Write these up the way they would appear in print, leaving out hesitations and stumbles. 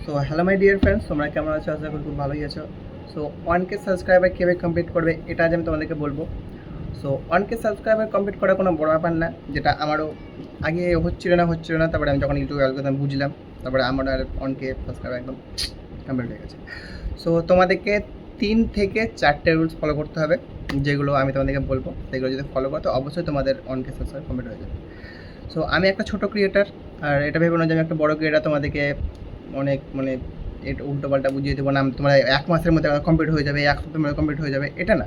So hello my dear friends, তোমরা কেমন আছো? আশা করি খুব ভালোই আছো। সো 1K সাবস্ক্রাইবার কীভাবে কমপ্লিট করবে এটা আজ আমি তোমাদেরকে বলবো। সো 1K সাবস্ক্রাইবার কমপ্লিট করা কোনো বড় ব্যাপার না, যেটা আমারও আগে হচ্ছিল না। তারপরে আমি যখন ইউটিউব অ্যালগরিদম বুঝলাম, তারপরে আমার আর 1K সাবস্ক্রাইবার একদম কমপ্লিট হয়ে গেছে। সো তোমাদেরকে 3 থেকে 4টে রুলস ফলো করতে হবে, যেগুলো আমি তোমাদেরকে বলবো। সেগুলো যদি ফলো করো তো অবশ্যই তোমাদের 1K সাবস্ক্রাইবার কমপ্লিট হয়ে যাবে। সো আমি একটা ছোটো ক্রিয়েটার, আর এটা ভেবে না যে আমি একটা বড় ক্রিয়েটার তোমাদেরকে অনেক এটা উল্টোপাল্টা বুঝিয়ে দেবো না। তোমার 1 মাসের মধ্যে কমপ্লিট হয়ে যাবে, 1 সপ্তাহের মধ্যে কমপ্লিট হয়ে যাবে, এটা না।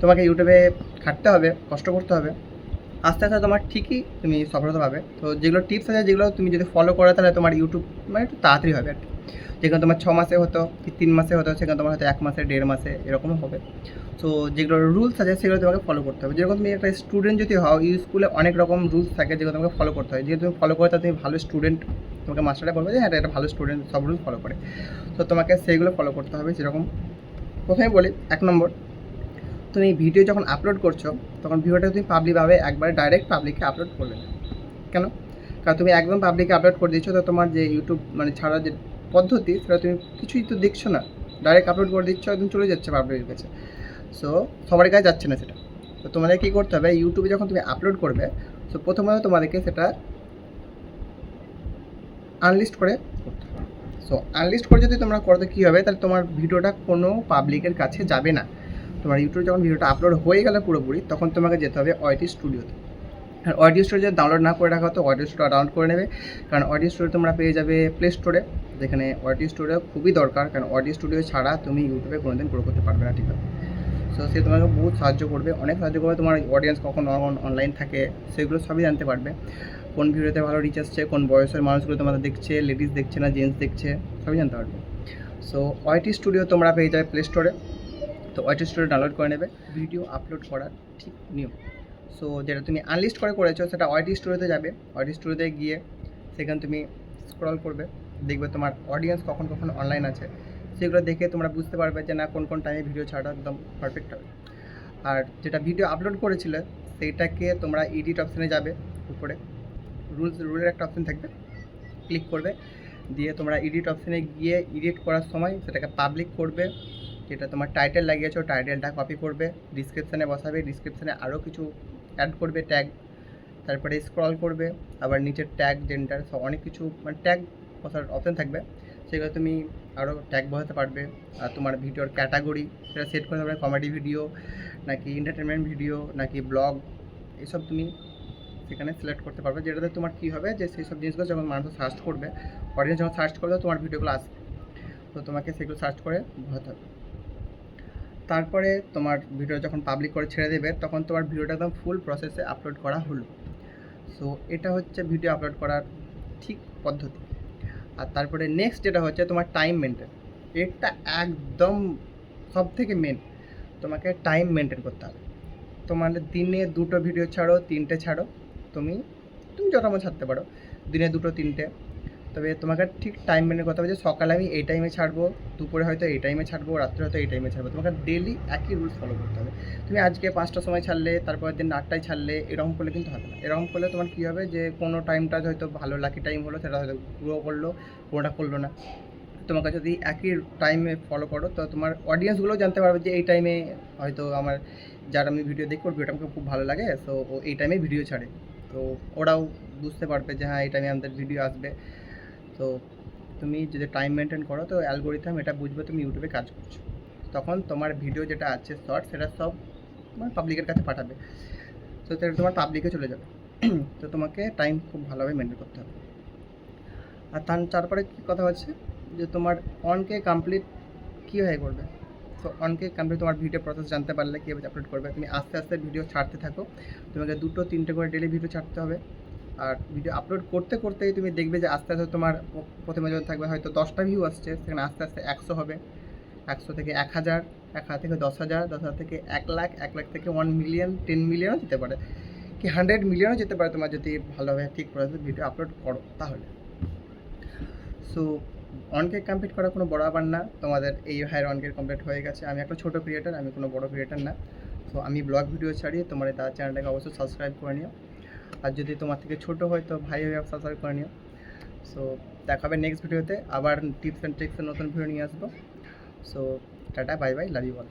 তোমাকে ইউটিউবে খাটতে হবে, কষ্ট করতে হবে। আস্তে আস্তে তোমার ঠিকই তুমি সফলতা পাবে। তো যেগুলো টিপস আছে, যেগুলো তুমি যদি ফলো করো তাহলে তোমার ইউটিউব একটু তাড়াতাড়ি হবে আর কি। যেখানে তোমার 6 মাসে হতো কি 3 মাসে হতো, সেখানে তোমার হয়তো 1 মাসে 1.5 মাসে এরকমও হবে। সো যেগুলো রুলস আছে সেগুলো তোমাকে ফলো করতে হবে। যেরকম তুমি একটা স্টুডেন্ট যদি হও, স্কুলে অনেক রকম রুলস থাকে যেগুলো তোমাকে ফলো করতে হয়। যেহেতু তুমি ফলো করে তুমি ভালো স্টুডেন্ট, তোমাকে মাস্টাররা বলবে যে হ্যাঁ এটা ভালো স্টুডেন্ট, সব রুলস ফলো করে। তো তোমাকে সেইগুলো ফলো করতে হবে। যেরকম প্রথমে বলি, 1 নম্বর, তুমি ভিডিও যখন আপলোড করছো তখন ভিডিওটা তুমি পাবলিকভাবে একবারে ডাইরেক্ট পাবলিকে আপলোড করবে না। কেন? কারণ তুমি একদম পাবলিকে আপলোড করে দিচ্ছ, তো তোমার যে ইউটিউব ছাড়ার যে পদ্ধতি সেটা তুমি কিছুই তো দেখছো না। ডাইরেক্ট আপলোড করে দিচ্ছ, একদম চলে যাচ্ছে পাবলিকের কাছে। সো সবার কাছে যাচ্ছে না সেটা। তো তোমাদের কী করতে হবে, ইউটিউবে যখন তুমি আপলোড করবে, সো প্রথমত তোমাদেরকে সেটা আনলিস্ট করে করতে হবে। সো আনলিস্ট করে যদি তোমরা করতে কী হবে, তাহলে তোমার ভিডিওটা কোনো পাবলিকের কাছে যাবে না। তোমার ইউটিউবে যখন ভিডিওটা আপলোড হয়ে গেলে পুরোপুরি, তখন তোমাকে যেতে হবে OIT স্টুডিওতে। আর OIT স্টুডিও যদি ডাউনলোড না করে রাখা, তো OIT স্টুডিও ডাউনলোড করে নেবে। কারণ OIT স্টুডিও তোমরা পেয়ে যাবে প্লে স্টোরে, যেখানে OIT স্টুডিও খুবই দরকার। কারণ OIT স্টুডিও ছাড়া তুমি ইউটিউবে কোনোদিন গ্রো করতে পারবে না, ঠিক আছে? সো সে তোমাকে বহুত সাহায্য করবে, অনেক সাহায্য করবে। তোমার অডিয়েন্স কখন অনলাইন থাকে সেগুলো সবই জানতে পারবে। কোন ভিডিওতে ভালো রিচ আসছে, কোন বয়সের মানুষগুলো তোমাদের দেখছে, লেডিস দেখছে না জেন্টস দেখছে, সবই জানতে পারবে। সো OIT স্টুডিও তোমরা পেয়ে যাবে প্লে স্টোরে। তো OIT স্টুডিও ডাউনলোড করে নেবে। ভিডিও আপলোড করার ঠিক নিয়ম, সো যেটা তুমি আনলিস্ট করে করেছো সেটা OIT স্টুডিওতে যাবে। OIT স্টুডিওতে গিয়ে সেখানে তুমি স্ক্রল করবে, দেখবে তোমার অডিয়েন্স কখন কখন অনলাইন আছে। সেগুলো দেখে তোমরা বুঝতে পারবে যে না, কোন কোন টাইমে ভিডিও ছাড়া একদম পারফেক্ট হবে। আর যেটা ভিডিও আপলোড করেছিলে সেইটাকে তোমরা এডিট অপশানে যাবে, উপরে রুলের একটা অপশান থাকবে, ক্লিক করবে। দিয়ে তোমরা এডিট অপশানে গিয়ে এডিট করার সময় সেটাকে পাবলিক করবে। যেটা তোমার টাইটেল লাগিয়েছো টাইটেলটা কপি করবে, ডিসক্রিপশানে বসাবে, ডিসক্রিপশানে আরও কিছু অ্যাড করবে ট্যাগ। তারপরে স্ক্রল করবে, আবার নিচের ট্যাগ জেন্ডার সব অনেক কিছু ট্যাগ বসার অপশান থাকবে। সেগুলো তুমি আরও ট্যাগ বসাতে পারবে। আর তোমার ভিডিওর ক্যাটাগরি সেটা সেট করতে পারবে, কমেডি ভিডিও নাকি এন্টারটেনমেন্ট ভিডিও নাকি ব্লগ, এসব তুমি সেখানে সিলেক্ট করতে পারবে। যেটাতে তোমার কী হবে, যে সেই সব জিনিসগুলো যখন মানুষ সার্চ করবে, অডিয়েন্স যখন সার্চ করবে তোমার ভিডিওগুলো আসবে। তো তোমাকে সেগুলো সার্চ করে বসাতে হবে। তারপরে তোমার ভিডিও যখন পাবলিক করে ছেড়ে দেবে, তখন তোমার ভিডিওটা একদম ফুল প্রসেসে আপলোড করা হলো। সো এটা হচ্ছে ভিডিও আপলোড করার ঠিক পদ্ধতি। আর তারপরে নেক্সট যেটা হচ্ছে তোমার টাইম মেনটেন। এটা একদম সব থেকে মেন, তোমাকে টাইম মেনটেন করতে হবে। তোমার দিনে 2টো ভিডিও ছাড়ো, 3টে ছাড়ো, তুমি যত মন ছাড়তে পারো, দিনে 2টো 3টে। তবে তোমাকে ঠিক টাইম মেনটেন করতে হবে, যে সকালে আমি এই টাইমে ছাড়বো, দুপুরে হয়তো এই টাইমে ছাড়বো, রাত্রে হয়তো এই টাইমে ছাড়বো। তোমাকে ডেলি একই রুলস ফলো করতে হবে। তুমি আজকে 5টার সময় ছাড়লে, তারপরের দিন 8টায় ছাড়লে, এরকম করলে কিন্তু হবে না। এরকম করলে তোমার কী হবে, যে কোনো টাইমটা হয়তো ভালো লাকি টাইম হলো, সেটা হয়তো গ্রো করলো, কোনোটা করলো না। তোমাকে যদি একই টাইমে ফলো করো, তো তোমার অডিয়েন্সগুলোও জানতে পারবে যে এই টাইমে হয়তো আমার যার আমি ভিডিও দেখি ওর ভিডিওটা আমাকে খুব ভালো লাগে, সো ও এই টাইমে ভিডিও ছাড়ে। তো ওরাও বুঝতে পারবে যে হ্যাঁ এই টাইমে আমাদের ভিডিও আসবে। তো তুমি যদি টাইম মেনটেন করো, তো অ্যালগোরিথম এটা বুঝবে তুমি ইউটিউবে কাজ করছো। তখন তোমার ভিডিও যেটা আছে শর্ট, সেটা সব তোমার পাবলিকের কাছে পাঠাবে। তো সেটা তোমার পাবলিকে চলে যাবে। তো তোমাকে টাইম খুব ভালোভাবে মেনটেন করতে হবে। আর তারপরে কী কথা হচ্ছে, যে তোমার 1K কমপ্লিট কীভাবে করবে। তো 1K কমপ্লিট তোমার ভিডিও প্রসেস জানতে পারলে কীভাবে আপলোড করবে। তুমি আস্তে আস্তে ভিডিও ছাড়তে থাকো, তোমাকে 2টো 3টে করে ডেলি ভিডিও ছাড়তে হবে। আর ভিডিও আপলোড করতে করতেই তুমি দেখবে যে আস্তে আস্তে তোমার প্রথমে যখন থাকবে হয়তো 10টা ভিউ আসছে, সেখানে আস্তে আস্তে 100 হবে, 100 থেকে 1000, 1000 থেকে 10,000, 10,000 থেকে 1 লাখ, 1 লাখ থেকে 1 মিলিয়ন, 10 মিলিয়নও যেতে পারে, কি 100 মিলিয়নও যেতে পারে, তোমার যদি ভালোভাবে ঠিক প্রসেসে ভিডিও আপলোড করো তাহলে। সো 1K কমপ্লিট করা কোনো বড় ব্যাপার না। তোমাদের এই হায়ার 1K কমপ্লিট হয়ে গেছে। আমি একটা ছোটো ক্রিয়েটার, আমি কোনো বড় ক্রিয়েটার না। সো আমি ব্লগ ভিডিও ছাড়ি, তোমার তার চ্যানেলটাকে অবশ্যই সাবস্ক্রাইব করে নিও। আর যদি তোমার থেকে ছোটো হয় তো ভাই সাবস্ক্রাইব করে নিও। সো দেখা হবে নেক্সট ভিডিওতে, আবার টিপস অ্যান্ড ট্রিক্সের নতুন ভিডিও নিয়ে আসবো। So tata, bye bye, love you all.